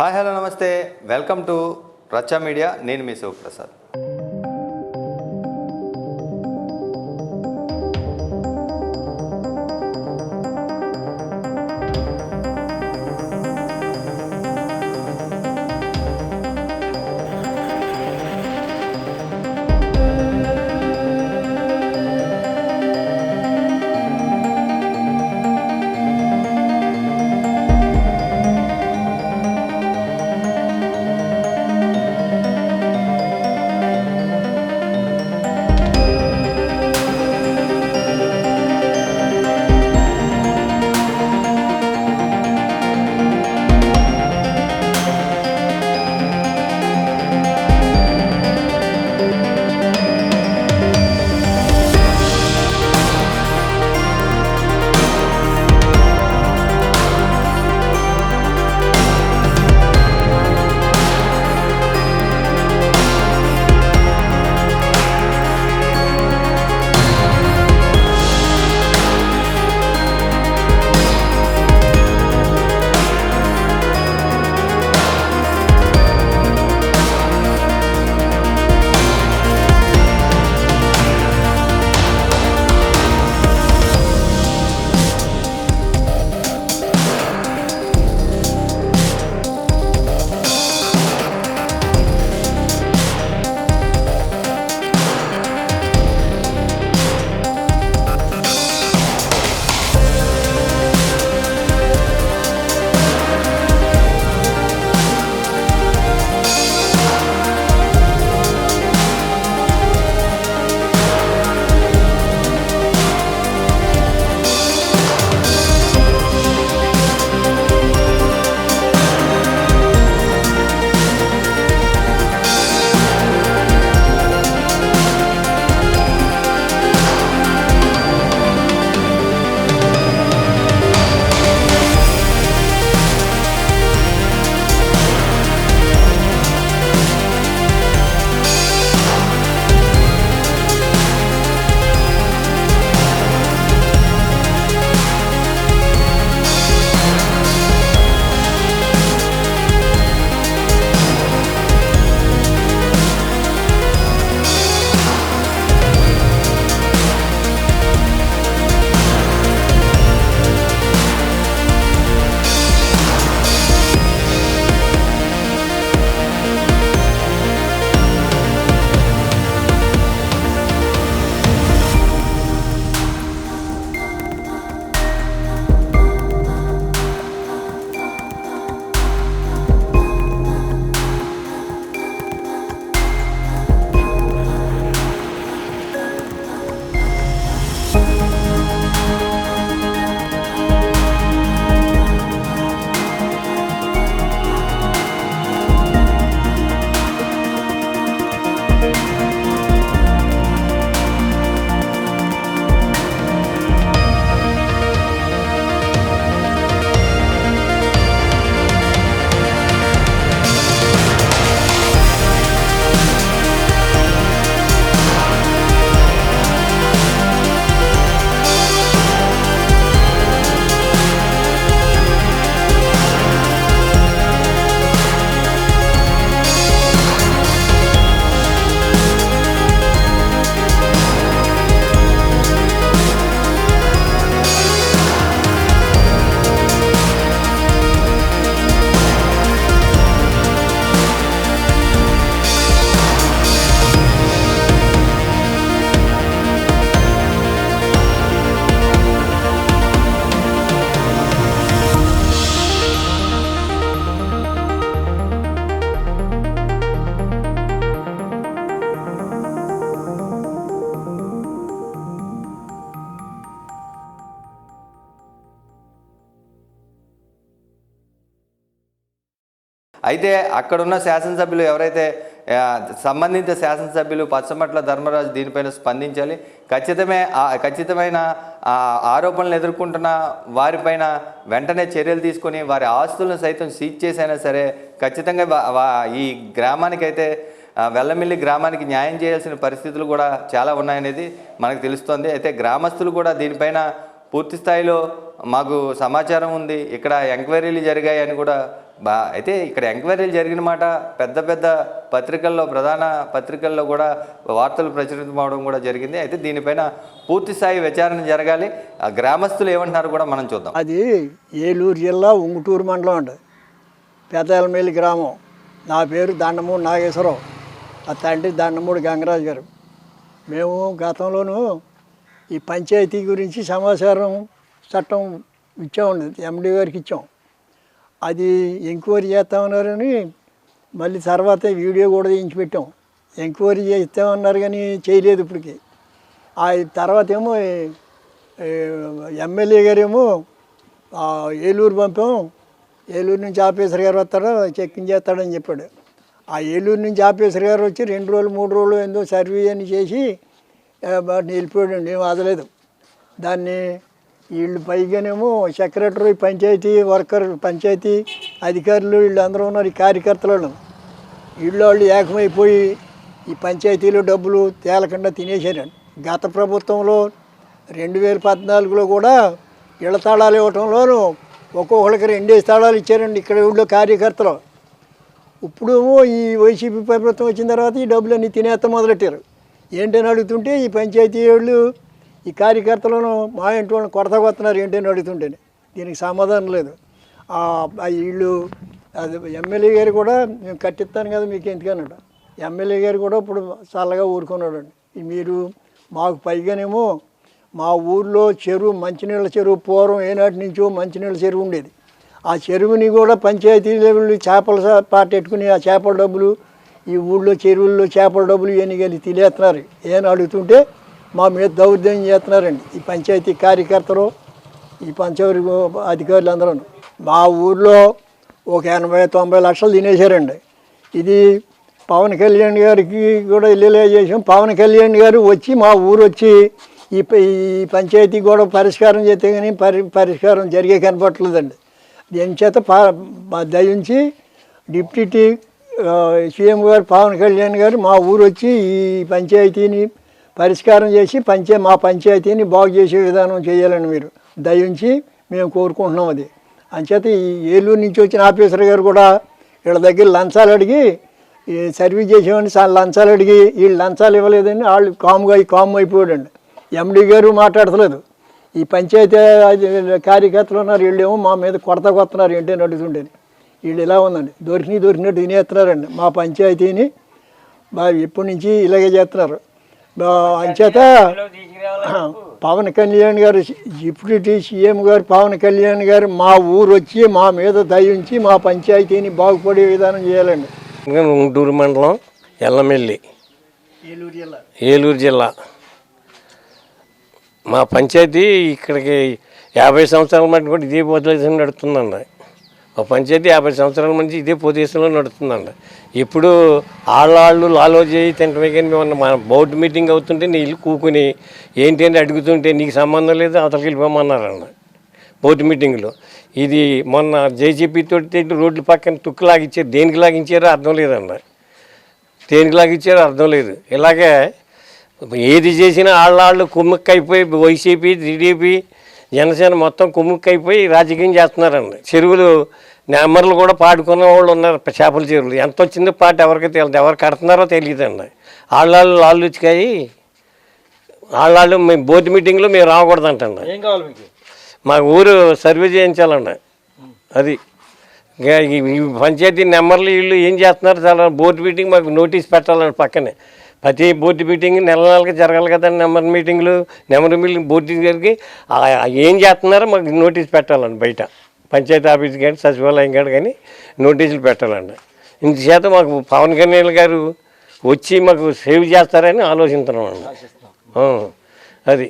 Hi hello నమస్తే, welcome to రచ్చా media. నేను మీ శివప్రసాద్. అయితే అక్కడున్న శాసనసభ్యులు ఎవరైతే సంబంధిత శాసనసభ్యులు పచ్చమట్ల ధర్మరాజు దీనిపైన స్పందించాలి. ఖచ్చితమైన ఆరోపణలు ఎదుర్కొంటున్న వారిపైన వెంటనే చర్యలు తీసుకొని వారి ఆస్తులను సైతం సీజ్ చేసైనా సరే ఖచ్చితంగా ఈ గ్రామానికైతే వెల్లమిల్లి గ్రామానికి న్యాయం చేయాల్సిన పరిస్థితులు కూడా చాలా ఉన్నాయనేది మనకు తెలుస్తోంది. అయితే గ్రామస్తులు కూడా దీనిపైన పూర్తి స్థాయిలో మాకు సమాచారం ఉంది, ఇక్కడ ఎంక్వైరీలు జరిగాయని కూడా అయితే ఇక్కడ ఎంక్వైరీలు జరిగిన మాట పెద్ద పెద్ద పత్రికల్లో, ప్రధాన పత్రికల్లో కూడా వార్తలు ప్రచురితమవడం కూడా జరిగింది. అయితే దీనిపైన పూర్తి స్థాయి విచారణ జరగాలి. ఆ గ్రామస్తులు ఏమంటున్నారు కూడా మనం చూద్దాం. అది ఏలూరు జిల్లా ఉంగుటూరు మండలం అండి, పెద్దలమేలి గ్రామం. నా పేరు దండమూడి నాగేశ్వరరావు, ఆ తండ్రి దండమూడి గంగరాజు గారు. మేము గతంలోనూ ఈ పంచాయతీ గురించి సమాచారం చట్టం ఇచ్చామండి, ఎండి గారికి ఇచ్చాం. అది ఎంక్వైరీ చేస్తామన్నారని మళ్ళీ తర్వాత వీడియో కూడా తీయించి పెట్టాం. ఎంక్వైరీ చేస్తామన్నారు కానీ చేయలేదు ఇప్పటికి. ఆ తర్వాత ఏమో ఎమ్మెల్యే గారేమో ఏలూరు పంపాం, ఏలూరు నుంచి ఆఫీసర్ గారు వస్తాడో చెక్కింగ్ చేస్తాడని చెప్పాడు. ఆ ఏలూరు నుంచి ఆఫీసర్ గారు వచ్చి 2 రోజులు 3 రోజులు ఏందో సర్వే అని చేసి వెళ్ళిపోయాడండి, ఏం వదలేదు దాన్ని. వీళ్ళు పైగానేమో సెక్రటరీ, పంచాయతీ వర్కర్, పంచాయతీ అధికారులు వీళ్ళందరూ ఉన్నారు, ఈ కార్యకర్తలు. వాళ్ళు ఏకమైపోయి ఈ పంచాయతీలో డబ్బులు తేలకుండా తినేశారండి. గత ప్రభుత్వంలో 2014లో కూడా ఇళ్ల తాళాలు ఇవ్వటంలోనూ ఒక్కొక్కరికి 2 తాళాలు ఇచ్చారండి ఇక్కడ ఊళ్ళో కార్యకర్తలు. ఇప్పుడు ఈ వైసీపీ ప్రభుత్వం వచ్చిన తర్వాత ఈ డబ్బులన్నీ తినేస్తా మొదలెట్టారు. ఏంటని అడుగుతుంటే ఈ పంచాయతీ వాళ్ళు ఈ కార్యకర్తలను మా ఇంటి వాళ్ళని కొడతాకొస్తున్నారు ఏంటని అడుగుతుంటేనే దీనికి సమాధానం లేదు. వీళ్ళు అది ఎమ్మెల్యే గారు కూడా మేము కట్టిస్తాను కదా మీకు ఎందుకన్నాడు. ఎమ్మెల్యే గారు కూడా ఇప్పుడు చల్లగా ఊరుకున్నాడండి. మీరు మాకు పైగానేమో మా ఊర్లో చెరువు, మంచినీళ్ళ చెరువు, పూర్వం ఏనాటి నుంచో మంచినీళ్ళ చెరువు ఉండేది. ఆ చెరువుని కూడా పంచాయతీ లెవెల్ చేపల పాటెట్టుకుని ఆ చేపల డబ్బులు, ఈ ఊళ్ళో చెరువుల్లో చేపల డబ్బులు ఇవన్నీ కలిసి తినేస్తున్నారు. ఏమని అడుగుతుంటే మా మీద దౌర్జన్యం చేస్తున్నారండి ఈ పంచాయతీ కార్యకర్తలు, ఈ పంచాయతీ అధికారులు అందరూ. మా ఊర్లో ఒక 80-90 లక్షలు తినేశారండి. ఇది పవన్ కళ్యాణ్ గారికి కూడా చేసాం. పవన్ కళ్యాణ్ గారు వచ్చి మా ఊరు వచ్చి ఈ పంచాయతీ కూడా పరిష్కారం చేస్తే కానీ పరిష్కారం జరిగే కనపట్లేదండి. దీని చేత దయించి డిప్యూటీ సీఎం గారు పవన్ కళ్యాణ్ గారు మా ఊరు వచ్చి ఈ పంచాయతీని పరిష్కారం చేసి మా పంచాయతీని బాగు చేసే విధానం చేయాలని మీరు దయించి మేము కోరుకుంటున్నాం. అది అంచేత ఈ ఏలూరు నుంచి వచ్చిన ఆఫీసర్ గారు కూడా వీళ్ళ దగ్గర లంచాలు అడిగి సర్వీస్ చేసేవాడిని లంచాలు అడిగి వీళ్ళు లంచాలు ఇవ్వలేదని వాళ్ళు కామ్ అయిపోయాడండి. ఎండి గారు మాట్లాడతలేదు. ఈ పంచాయతీ కార్యకర్తలు ఉన్నారు, వీళ్ళేమో మా మీద కొడతాకొస్తున్నారు ఏంటని అడుగుతుండేది. వీళ్ళు ఇలా ఉందండి, దొరికినట్టు తినేస్తున్నారండి. మా పంచాయతీని ఎప్పటి నుంచి ఇలాగే చేస్తున్నారు. అంచేత పవన్ కళ్యాణ్ గారు, డిప్యూటీ సీఎం గారు పవన్ కళ్యాణ్ గారు మా ఊరు వచ్చి మా మీద దయించి మా పంచాయతీని బాగుపడే విధానం చేయాలండి. ఉంగుటూరు మండలం, ఎల్లమెల్లి, ఏలూరు జిల్లా. మా పంచాయతీ ఇక్కడికి 50 సంవత్సరాల మట్టి కూడా ఇదే పొజిషన్ నడుస్తుందండి. మా పంచాయతీ 50 సంవత్సరాల నుంచి ఇదే పొజిషన్లో నడుస్తుందండి. ఇప్పుడు ఆళ్ళు లాలో చేయి తింటమే కానీ మేము మన బోర్డు మీటింగ్ అవుతుంటే నీళ్ళు కూకుని ఏంటి అని అడుగుతుంటే నీకు సంబంధం లేదు అవతలకి వెళ్ళిపోమన్నారండి బోర్డు మీటింగ్లో. ఇది మొన్న జేజేపీ తోటి రోడ్ల పక్కన తుక్కు లాగిచ్చారు. దేనికి లాగించారో అర్థం లేదండి, దేనికి లాగిచ్చారో అర్థం లేదు. ఇలాగే ఏది చేసినా ఆళ్ళు కుమ్ముక్కైపోయి వైసీపీ, టీడీపీ, జనసేన మొత్తం కుమ్ముక్కైపోయి రాజకీయం చేస్తున్నారండి. చెరువులు నెమ్మర్లు కూడా పాడుకున్న వాళ్ళు ఉన్నారు, చేపల చెరువులు. ఎంత వచ్చిందో పాట ఎవరికి తెలియదు, ఎవరు కడుతున్నారో తెలియదండి. ఆళ్ళు వచ్చాయి వాళ్ళు మేము బోర్డు మీటింగ్లో మేము రాకూడదంటండి. ఏం కావాలి మీకు? మా ఊరు సర్వే చేయించాలండి. అది ఈ పంచాయతీ నెంబర్లు వీళ్ళు ఏం చేస్తున్నారు, చాలా బోర్డు మీటింగ్ మాకు నోటీస్ పెట్టాలండి. పక్కనే ప్రతి బోర్డు మీటింగ్ నెలకి జరగాలి కదండి. నెంబర్ మీటింగ్ బోర్డు గారికి ఏం చేస్తున్నారో మాకు నోటీస్ పెట్టాలండి. బయట పంచాయతీ ఆఫీస్ కానీ సచివాలయం కాదు కానీ నోటీసులు పెట్టాలండి. ఇంతచేత మాకు పవన్ కళ్యాణ్ గారు వచ్చి మాకు సేవ్ చేస్తారని ఆలోచిస్తున్నామండి. అది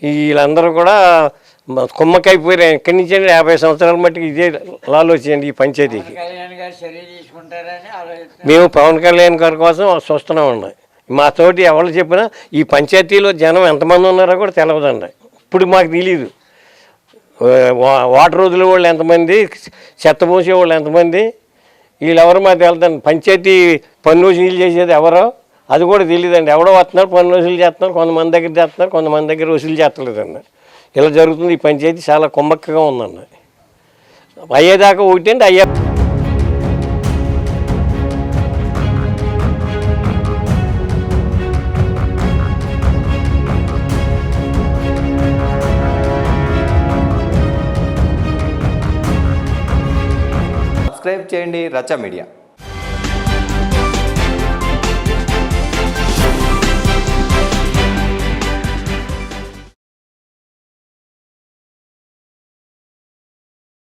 వీళ్ళందరూ కూడా కుమ్మకైపోయారు. ఎక్కడి నుంచి 50 సంవత్సరాల మట్టుకు ఇదే ఆలోచించండి ఈ పంచాయతీకి. మేము పవన్ కళ్యాణ్ గారి కోసం చూస్తున్నామండి. మా తోటి ఎవరు చెప్పినా ఈ పంచాయతీలో జనం ఎంతమంది ఉన్నారో కూడా తెలియదండి. ఇప్పుడు మాకు తెలియదు. వాటర్ వదిలే వాళ్ళు ఎంతమంది, చెత్త పోసే వాళ్ళు ఎంతమంది, వీళ్ళెవరో మాకు తెలుదండి. పంచాయతీ పన్ను వసూలు చేసేది ఎవరో అది కూడా తెలియదండి. ఎవడో వస్తున్నారు పన్ను వసూలు చేస్తున్నారు, కొంతమంది దగ్గర చేస్తున్నారు, కొంతమంది దగ్గర వసూలు చేస్తలేదండి. ఇలా జరుగుతుంది. ఈ పంచాయతీ చాలా కొమ్మక్కగా ఉందండి. అయ్యేదాకా ఒకటి అండి అయ్యే సబ్స్క్రైబ్ చేయండి రచ్చ మీడియా.